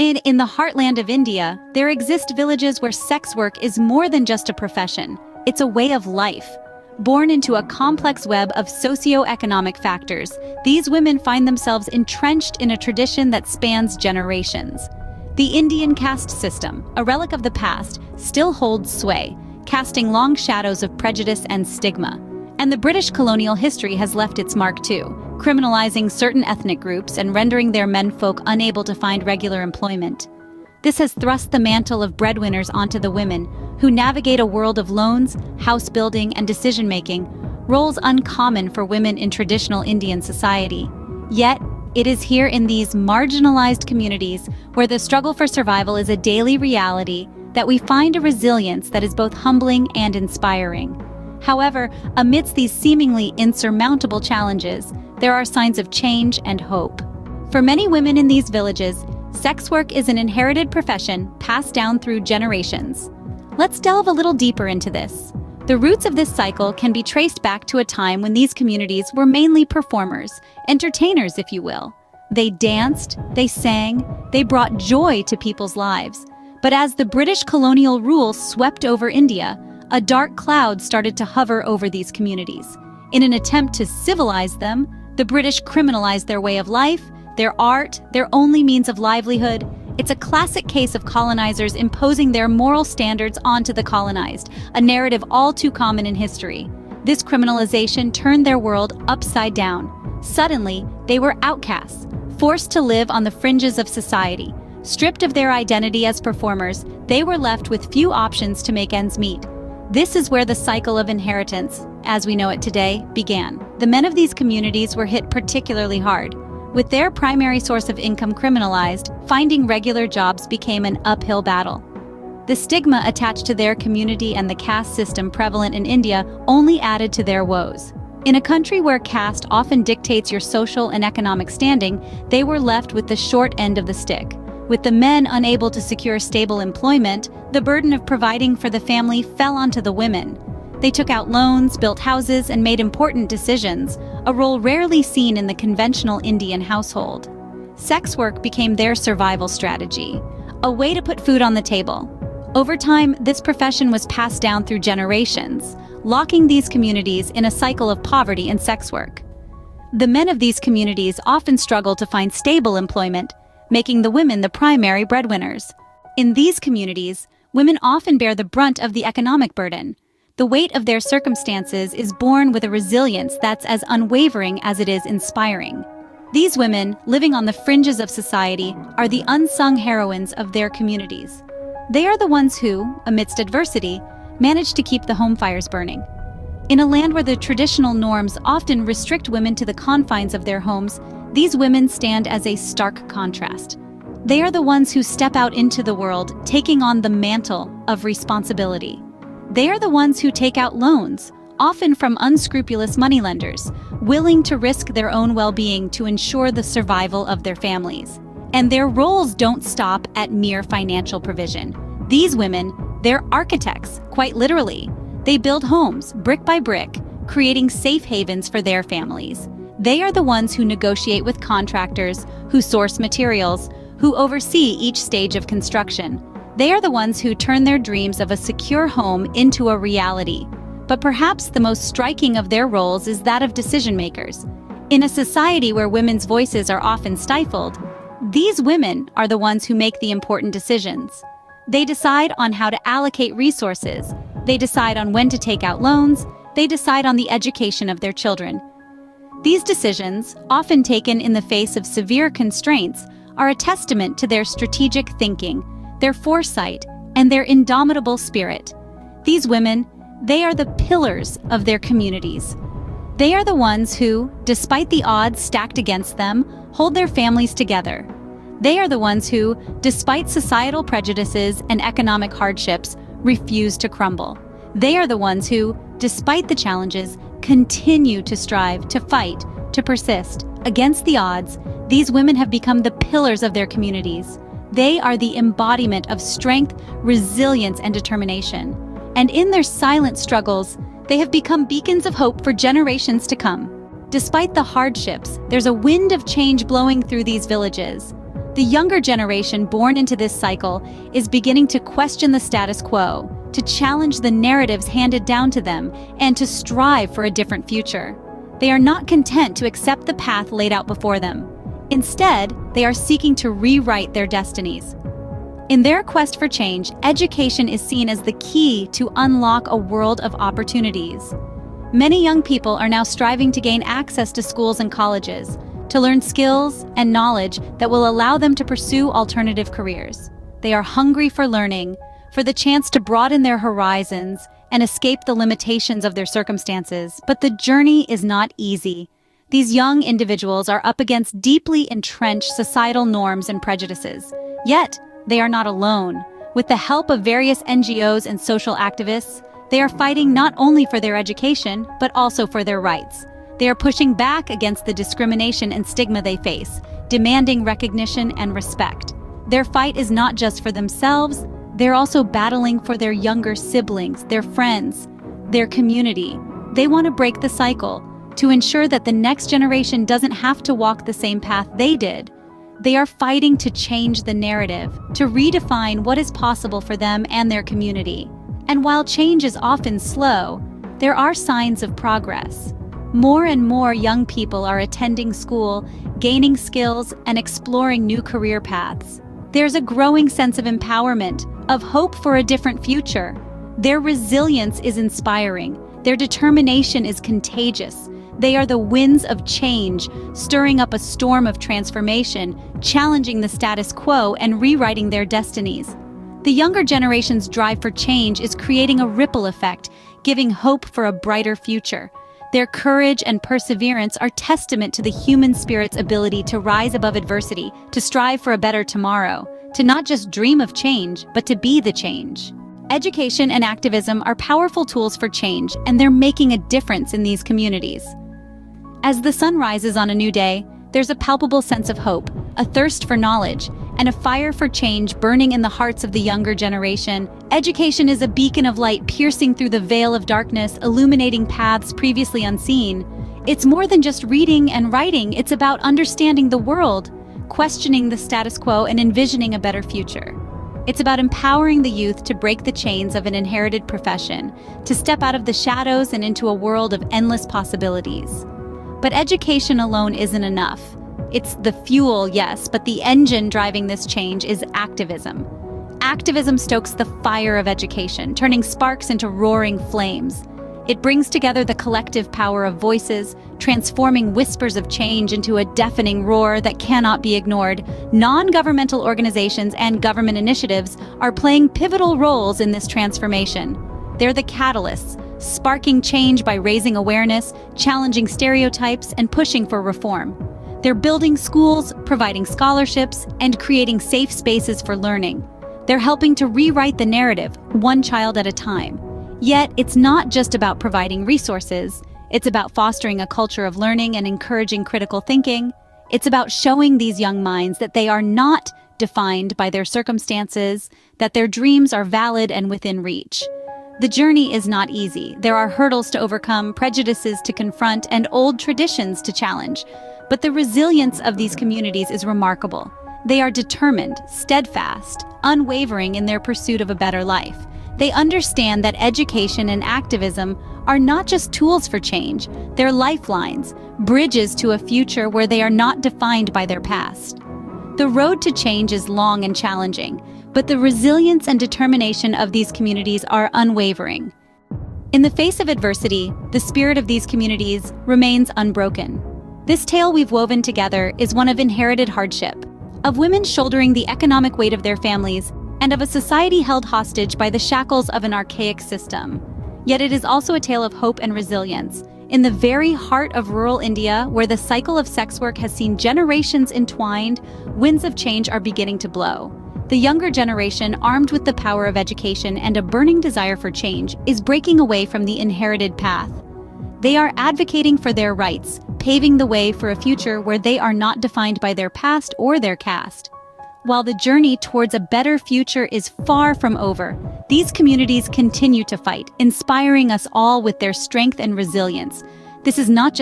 In the heartland of India, there exist villages where sex work is more than just a profession. It's a way of life. Born into a complex web of socio-economic factors, these women find themselves entrenched in a tradition that spans generations. The Indian caste system, a relic of the past, still holds sway, casting long shadows of prejudice and stigma. And the British colonial history has left its mark too, criminalizing certain ethnic groups and rendering their menfolk unable to find regular employment. This has thrust the mantle of breadwinners onto the women, who navigate a world of loans, house building, and decision-making, roles uncommon for women in traditional Indian society. Yet, it is here in these marginalized communities where the struggle for survival is a daily reality that we find a resilience that is both humbling and inspiring. However, amidst these seemingly insurmountable challenges, there are signs of change and hope. For many women in these villages, sex work is an inherited profession passed down through generations. Let's delve a little deeper into this. The roots of this cycle can be traced back to a time when these communities were mainly performers, entertainers, if you will. They danced, they sang, they brought joy to people's lives. But as the British colonial rule swept over India, a dark cloud started to hover over these communities. In an attempt to civilize them, the British criminalized their way of life, their art, their only means of livelihood. It's a classic case of colonizers imposing their moral standards onto the colonized, a narrative all too common in history. This criminalization turned their world upside down. Suddenly, they were outcasts, forced to live on the fringes of society. Stripped of their identity as performers, they were left with few options to make ends meet. This is where the cycle of inheritance, as we know it today, began. The men of these communities were hit particularly hard. With their primary source of income criminalized, finding regular jobs became an uphill battle. The stigma attached to their community and the caste system prevalent in India only added to their woes. In a country where caste often dictates your social and economic standing, they were left with the short end of the stick. With the men unable to secure stable employment, the burden of providing for the family fell onto the women. They took out loans, built houses, and made important decisions, a role rarely seen in the conventional Indian household. Sex work became their survival strategy, a way to put food on the table. Over time, this profession was passed down through generations, locking these communities in a cycle of poverty and sex work. The men of these communities often struggle to find stable employment, making the women the primary breadwinners. In these communities, women often bear the brunt of the economic burden. The weight of their circumstances is borne with a resilience that's as unwavering as it is inspiring. These women, living on the fringes of society, are the unsung heroines of their communities. They are the ones who, amidst adversity, manage to keep the home fires burning. In a land where the traditional norms often restrict women to the confines of their homes, these women stand as a stark contrast. They are the ones who step out into the world, taking on the mantle of responsibility. They are the ones who take out loans, often from unscrupulous moneylenders, willing to risk their own well-being to ensure the survival of their families. And their roles don't stop at mere financial provision. These women, they're architects, quite literally. They build homes, brick by brick, creating safe havens for their families. They are the ones who negotiate with contractors, who source materials, who oversee each stage of construction. They are the ones who turn their dreams of a secure home into a reality. But perhaps the most striking of their roles is that of decision makers. In a society where women's voices are often stifled, these women are the ones who make the important decisions. They decide on how to allocate resources. They decide on when to take out loans. They decide on the education of their children. These decisions, often taken in the face of severe constraints, are a testament to their strategic thinking, their foresight, and their indomitable spirit. These women, they are the pillars of their communities. They are the ones who, despite the odds stacked against them, hold their families together. They are the ones who, despite societal prejudices and economic hardships, refuse to crumble. They are the ones who, despite the challenges, continue to strive, to fight, to persist. Against the odds, these women have become the pillars of their communities. They are the embodiment of strength, resilience, and determination. And in their silent struggles, they have become beacons of hope for generations to come. Despite the hardships, there's a wind of change blowing through these villages. The younger generation born into this cycle is beginning to question the status quo, to challenge the narratives handed down to them, and to strive for a different future. They are not content to accept the path laid out before them. Instead, they are seeking to rewrite their destinies. In their quest for change, education is seen as the key to unlock a world of opportunities. Many young people are now striving to gain access to schools and colleges, to learn skills and knowledge that will allow them to pursue alternative careers. They are hungry for learning, for the chance to broaden their horizons and escape the limitations of their circumstances, but the journey is not easy. These young individuals are up against deeply entrenched societal norms and prejudices. Yet, they are not alone. With the help of various NGOs and social activists, they are fighting not only for their education, but also for their rights. They are pushing back against the discrimination and stigma they face, demanding recognition and respect. Their fight is not just for themselves, they're also battling for their younger siblings, their friends, their community. They want to break the cycle, to ensure that the next generation doesn't have to walk the same path they did. They are fighting to change the narrative, to redefine what is possible for them and their community. And while change is often slow, there are signs of progress. More and more young people are attending school, gaining skills, and exploring new career paths. There's a growing sense of empowerment, of hope for a different future. Their resilience is inspiring. Their determination is contagious. They are the winds of change, stirring up a storm of transformation, challenging the status quo and rewriting their destinies. The younger generation's drive for change is creating a ripple effect, giving hope for a brighter future. Their courage and perseverance are testament to the human spirit's ability to rise above adversity, to strive for a better tomorrow, to not just dream of change, but to be the change. Education and activism are powerful tools for change, and they're making a difference in these communities. As the sun rises on a new day, there's a palpable sense of hope, a thirst for knowledge, and a fire for change burning in the hearts of the younger generation. Education is a beacon of light piercing through the veil of darkness, illuminating paths previously unseen. It's more than just reading and writing, it's about understanding the world, questioning the status quo, and envisioning a better future. It's about empowering the youth to break the chains of an inherited profession, to step out of the shadows and into a world of endless possibilities. But education alone isn't enough. It's the fuel, yes, but the engine driving this change is activism. Activism stokes the fire of education, turning sparks into roaring flames. It brings together the collective power of voices, transforming whispers of change into a deafening roar that cannot be ignored. Non-governmental organizations and government initiatives are playing pivotal roles in this transformation. They're the catalysts, sparking change by raising awareness, challenging stereotypes, and pushing for reform. They're building schools, providing scholarships, and creating safe spaces for learning. They're helping to rewrite the narrative, one child at a time. Yet, it's not just about providing resources. It's about fostering a culture of learning and encouraging critical thinking. It's about showing these young minds that they are not defined by their circumstances, that their dreams are valid and within reach. The journey is not easy. There are hurdles to overcome, prejudices to confront, and old traditions to challenge. But the resilience of these communities is remarkable. They are determined, steadfast, unwavering in their pursuit of a better life. They understand that education and activism are not just tools for change, they're lifelines, bridges to a future where they are not defined by their past. The road to change is long and challenging, but the resilience and determination of these communities are unwavering. In the face of adversity, the spirit of these communities remains unbroken. This tale we've woven together is one of inherited hardship, of women shouldering the economic weight of their families, and of a society held hostage by the shackles of an archaic system. Yet it is also a tale of hope and resilience. In the very heart of rural India, where the cycle of sex work has seen generations entwined, winds of change are beginning to blow. The younger generation, armed with the power of education and a burning desire for change, is breaking away from the inherited path. They are advocating for their rights, paving the way for a future where they are not defined by their past or their caste. While the journey towards a better future is far from over, these communities continue to fight, inspiring us all with their strength and resilience. This is not just